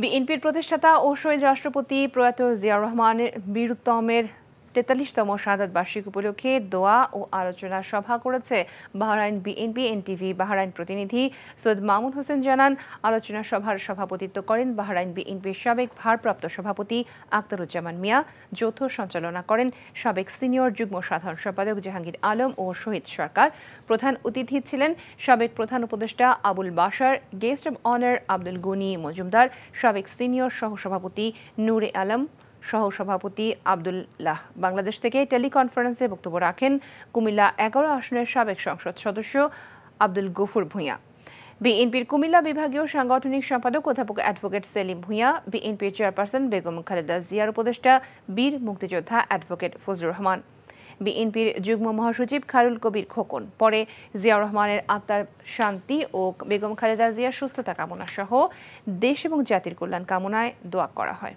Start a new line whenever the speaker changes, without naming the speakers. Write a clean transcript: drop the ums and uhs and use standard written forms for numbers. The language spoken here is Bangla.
বিএনপির প্রতিষ্ঠাতা ও শহীদ রাষ্ট্রপতি প্রয়াত জিয়াউর রহমানের বীরুত্তমের ৪৩তম শাহাদাত বার্ষিকী উপলক্ষে দোয়া ও আলোচনা সভা করেছে বাহরাইন বিএনপি এনটিভি বাহরাইন প্রতিনিধি সৈয়দ মামুন হোসেন জানান, আলোচনা সভার সভাপতিত্ব করেন বাহরাইন বিএনপির সাবেক ভারপ্রাপ্ত সভাপতি আখতারুজ্জামান মিয়া। যৌথ সঞ্চালনা করেন সাবেক সিনিয়র যুগ্ম সাধারণ সম্পাদক জাহাঙ্গীর আলম ও শহীদ সরকার। প্রধান অতিথি ছিলেন সাবেক প্রধান উপদেষ্টা Abul Bashar, guest of honour Abdul Gani Majumdar, সাবেক সিনিয়র সহসভাপতি নূরে আলম, সহসভাপতি আব্দুল্লাহ। বাংলাদেশ থেকে টেলিকনফারেন্সে বক্তব্য রাখেন কুমিল্লা ১১ আসনের সাবেক সংসদ সদস্য আব্দুল গফুর ভূঁইয়া। বিএনপির কুমিল্লা বিভাগীয় সাংগঠনিক সম্পাদক অধ্যাপক অ্যাডভোকেট সেলিম ভূঁইয়া, বিএনপির চেয়ারপারসন বেগম খালেদা জিয়ার উপদেষ্টা বীর মুক্তিযোদ্ধা অ্যাডভোকেট ফজলুর রহমান, বিএনপির যুগ্ম মহাসচিব খায়রুল কবির খোকন। পরে জিয়াউর রহমানের আত্মার শান্তি ও বেগম খালেদা জিয়ার সুস্থতা কামনা সহ দেশ এবং জাতির কল্যাণ কামনায় দোয়া করা হয়।